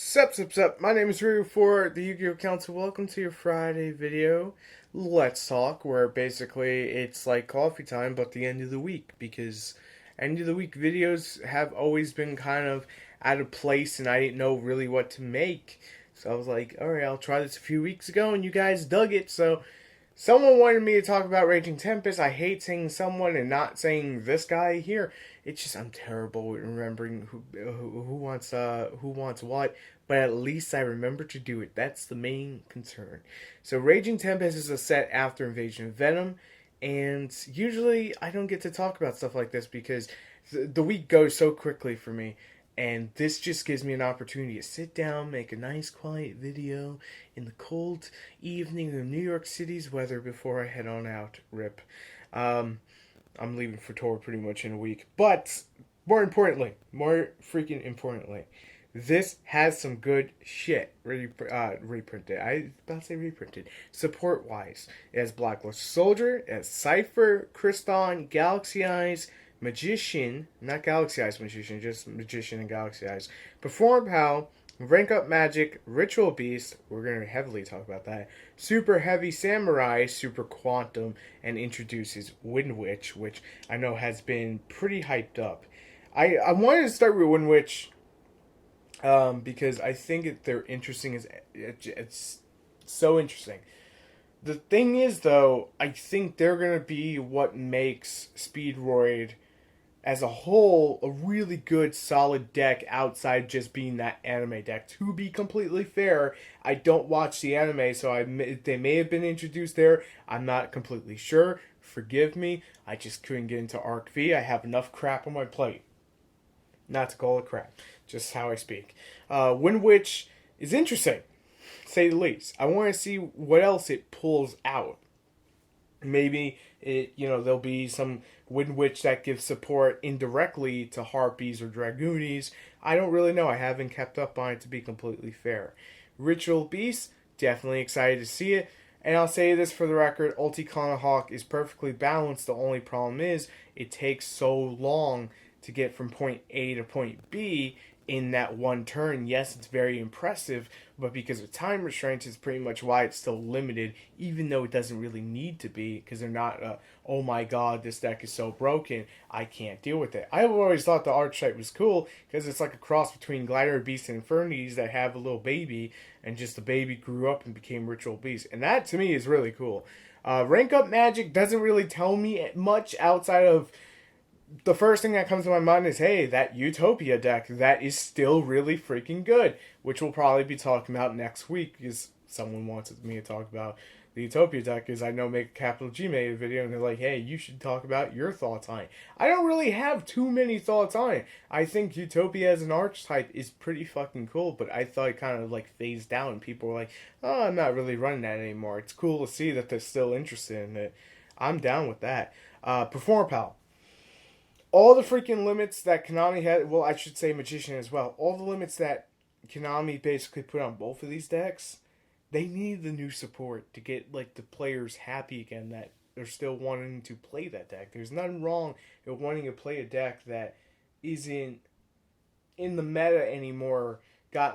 Sup. My name is Ryu for the Yu-Gi-Oh! Council. Welcome to your Friday video. Let's talk, where basically it's like coffee time, but the end of the week, because end of the week videos have always been kind of out of place, and I didn't know really what to make. So I was like, alright, I'll try this a few weeks ago, and you guys dug it, so someone wanted me to talk about Raging Tempest. I hate saying someone and not saying this guy here. It's just I'm terrible at remembering who wants what, but at least I remember to do it. That's the main concern. So Raging Tempest is a set after Invasion of Venom, and usually I don't get to talk about stuff like this because the week goes so quickly for me. And this just gives me an opportunity to sit down, make a nice quiet video in the cold evening of New York City's weather before I head on out. RIP. I'm leaving for tour pretty much in a week. But more freaking importantly, this has some good shit reprinted. I was about to say reprinted. Support wise, it has Blacklist Soldier, it has Cypher, Kriston, Galaxy Eyes, Magician, not Galaxy Eyes Magician, just Magician and Galaxy Eyes. Perform Pal, Rank Up Magic, Ritual Beast, we're going to heavily talk about that. Super Heavy Samurai, Super Quantum, and introduces Wind Witch, which I know has been pretty hyped up. I wanted to start with Wind Witch because I think they're interesting. It's so interesting. The thing is, though, I think they're going to be what makes Speedroid as a whole a really good solid deck outside just being that anime deck. To be completely fair, I don't watch the anime, so they may have been introduced there. I'm not completely sure. Forgive me. I just couldn't get into Arc V. I have enough crap on my plate. Not to call it crap. Just how I speak. Wind Witch is interesting, say the least. I want to see what else it pulls out. Maybe there'll be some Wind Witch that gives support indirectly to Harpies or Dragoonies. I don't really know. I haven't kept up on it, to be completely fair. Ritual Beast, definitely excited to see it. And I'll say this for the record, Ulti Hawk is perfectly balanced. The only problem is it takes so long to get from point A to point B in that one turn. Yes, it's very impressive, but because of time restraints, it's pretty much why it's still limited, even though it doesn't really need to be, because they're not, oh my god, this deck is so broken, I can't deal with it. I've always thought the archetype was cool, because it's like a cross between Glider Beast and Infernities that have a little baby, and just the baby grew up and became Ritual Beast. And that, to me, is really cool. Rank Up Magic doesn't really tell me much outside of the first thing that comes to my mind is, hey, that Utopia deck, that is still really freaking good, which we'll probably be talking about next week, because someone wants me to talk about the Utopia deck, because I know Make Capital G made a video, and they're like, hey, you should talk about your thoughts on it. I don't really have too many thoughts on it. I think Utopia as an archetype is pretty fucking cool, but I thought it kind of like phased down, and people were like, oh, I'm not really running that anymore. It's cool to see that they're still interested in it. I'm down with that. Perform Pal. All the freaking limits that Konami had, well, I should say Magician as well, all the limits that Konami basically put on both of these decks, they need the new support to get, like, the players happy again that they're still wanting to play that deck. There's nothing wrong with wanting to play a deck that isn't in the meta anymore, got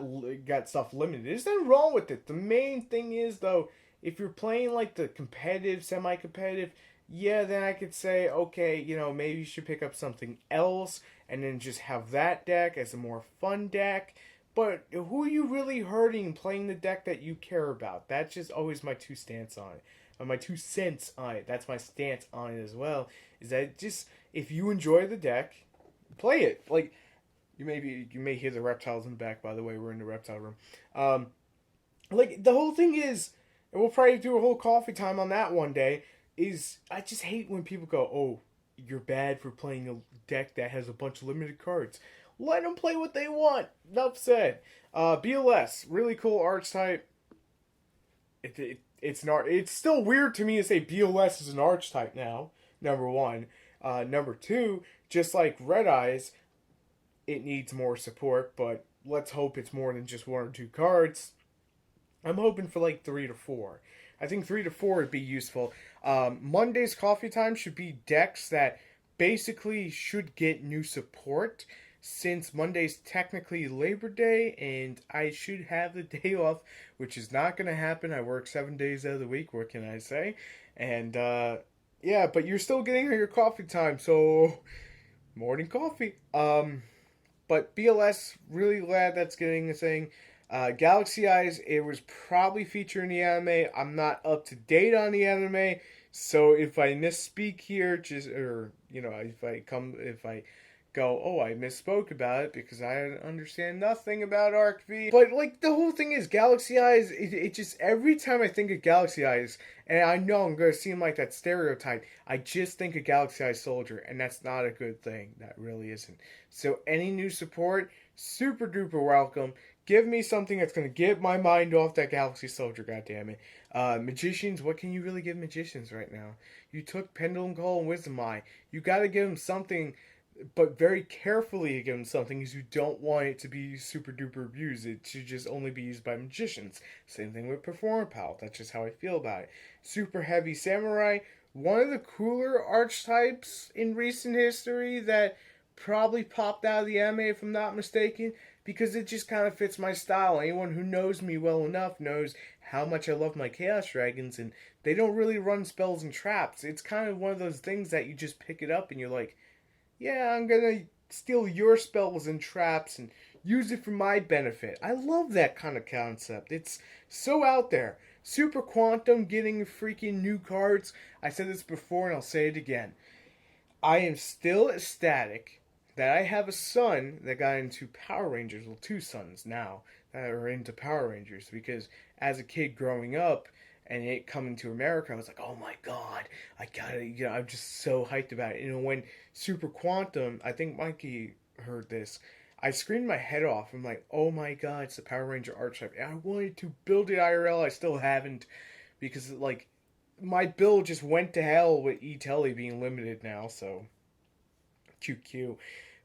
stuff limited. There's nothing wrong with it. The main thing is, though, if you're playing, like, the competitive, semi-competitive, yeah, then I could say, okay, maybe you should pick up something else and then just have that deck as a more fun deck. But who are you really hurting playing the deck that you care about? That's just always my 2 cents on it. My 2 cents on it. That's my stance on it as well. Is that just, if you enjoy the deck, play it. Like, you may hear the reptiles in the back, by the way. We're in the reptile room. Like, the whole thing is, and we'll probably do a whole coffee time on that one day, is I just hate when people go, oh, you're bad for playing a deck that has a bunch of limited cards. Let them play what they want. Enough said. BLS, really cool archetype. It's still weird to me to say BLS is an archetype now, number one. Number two, just like Red Eyes, it needs more support, but let's hope it's more than just 1 or 2 cards. I'm hoping for like 3 to 4. I think 3 to 4 would be useful. Monday's coffee time should be decks that basically should get new support. since Monday's technically Labor Day and I should have the day off, which is not going to happen. I work 7 days out of the week. What can I say? And yeah, but you're still getting your coffee time, so morning coffee. But BLS, really glad that's getting a thing. Galaxy Eyes, it was probably featured in the anime. I'm not up to date on the anime, so if I misspeak here, just or if I go, oh, I misspoke about it because I understand nothing about Arc V. But like the whole thing is Galaxy Eyes. It just every time I think of Galaxy Eyes, and I know I'm gonna seem like that stereotype, I just think of Galaxy Eyes Soldier, and that's not a good thing. That really isn't. So any new support, super duper welcome. Give me something that's gonna get my mind off that Galaxy Soldier. Goddammit. Magicians, what can you really give magicians right now? You took Pendulum Call and Wisdom Eye. You gotta give them something, but very carefully give them something because you don't want it to be super duper abused. It should just only be used by magicians. Same thing with Performer Pal. That's just how I feel about it. Super Heavy Samurai, one of the cooler archetypes in recent history that probably popped out of the anime if I'm not mistaken, because it just kind of fits my style. Anyone who knows me well enough knows how much I love my Chaos Dragons, and they don't really run spells and traps. It's kind of one of those things that you just pick it up and you're like, yeah, I'm gonna steal your spells and traps and use it for my benefit. I love that kind of concept. It's so out there. Super Quantum getting freaking new cards. I said this before and I'll say it again. I am still ecstatic that I have a son that got into Power Rangers. Well, two sons now that are into Power Rangers, because as a kid growing up and it coming to America, I was like, oh my god, I gotta, I'm just so hyped about it. When Super Quantum, I think Mikey heard this, I screamed my head off. I'm like, oh my god, it's the Power Ranger archetype. And I wanted to build it IRL, I still haven't, because like my build just went to hell with E-Telly being limited now, so QQ.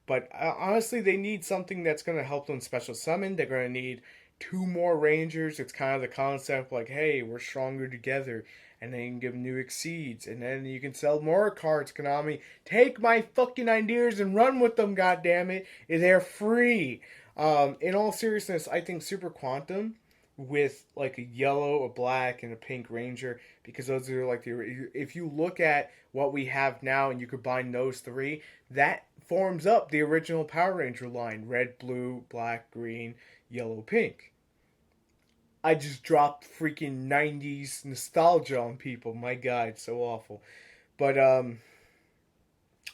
But honestly, they need something that's going to help them special summon. They're going to need two more Rangers. It's kind of the concept like, hey, we're stronger together. And then you can give new Exceeds. And then you can sell more cards, Konami. Take my fucking ideas and run with them, goddammit. They're free. In all seriousness, I think Super Quantum with like a yellow, a black, and a pink Ranger, because those are like the, if you look at what we have now and you combine those three, that forms up the original Power Ranger line: red, blue, black, green, yellow, pink. I just dropped freaking 90s nostalgia on people. My god, it's so awful. But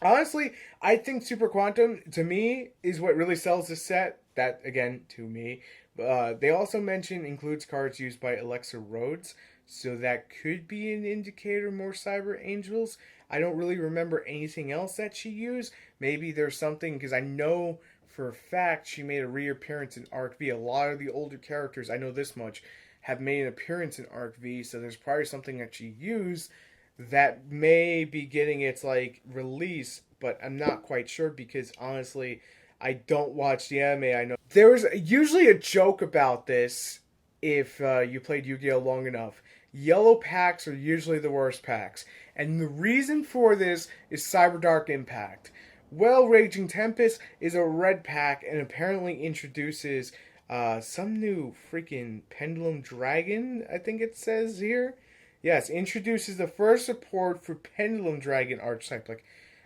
honestly, I think Super Quantum, to me, is what really sells this set. That, again, to me. They also mention includes cards used by Alexa Rhodes, so that could be an indicator more Cyber Angels. I don't really remember anything else that she used. Maybe there's something, because I know for a fact she made a reappearance in Arc V. A lot of the older characters, I know this much, have made an appearance in Arc V, so there's probably something that she used that may be getting its like release, but I'm not quite sure because honestly, I don't watch the anime. I know there was usually a joke about this if you played Yu-Gi-Oh long enough. Yellow packs are usually the worst packs, and the reason for this is Cyber Dark Impact. Well, Raging Tempest is a red pack and apparently introduces some new freaking Pendulum Dragon, I think it says here. Yes, introduces the first support for Pendulum Dragon archetype. Like,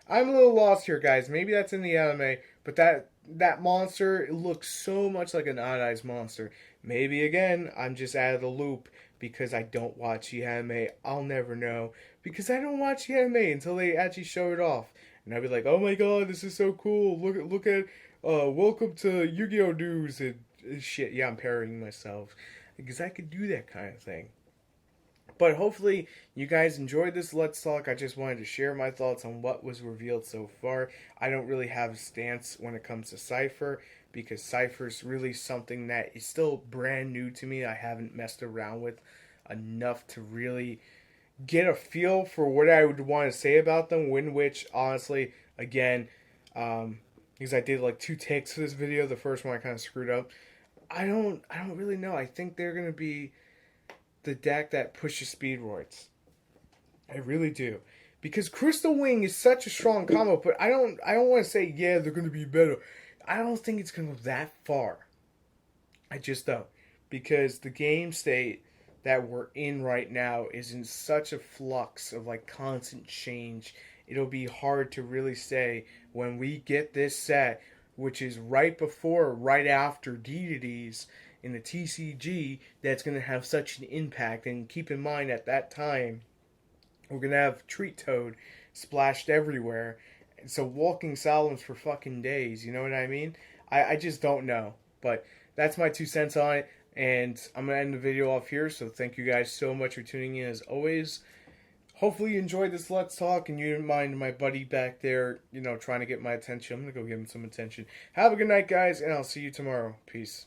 I'm a little lost here, guys. Maybe that's in the anime, but that monster, it looks so much like an Odd Eyes monster. Maybe, again, I'm just out of the loop because I don't watch the anime. I'll never know because I don't watch the anime until they actually show it off. And I'll be like, oh my god, this is so cool. Look at welcome to Yu-Gi-Oh! News and shit. Yeah, I'm parodying myself because I could do that kind of thing. But hopefully you guys enjoyed this Let's Talk. I just wanted to share my thoughts on what was revealed so far. I don't really have a stance when it comes to Cypher, because Cypher's really something that is still brand new to me. I haven't messed around with enough to really get a feel for what I would want to say about them. When which, honestly, again, because I did like 2 takes for this video. The first one I kind of screwed up. I don't really know. I think they're gonna be the deck that pushes Speedroids. I really do. Because Crystal Wing is such a strong combo, but I don't want to say, yeah, they're going to be better. I don't think it's going to go that far. I just don't. Because the game state that we're in right now is in such a flux of like constant change. It'll be hard to really say when we get this set, which is right before or right after Deities in the TCG, that's going to have such an impact. And keep in mind at that time, we're going to have Treat Toad splashed everywhere. So walking Salads for fucking days, you know what I mean? I just don't know. But that's my 2 cents on it. And I'm going to end the video off here. So thank you guys so much for tuning in as always. Hopefully you enjoyed this Let's Talk and you didn't mind my buddy back there, trying to get my attention. I'm going to go give him some attention. Have a good night, guys, and I'll see you tomorrow. Peace.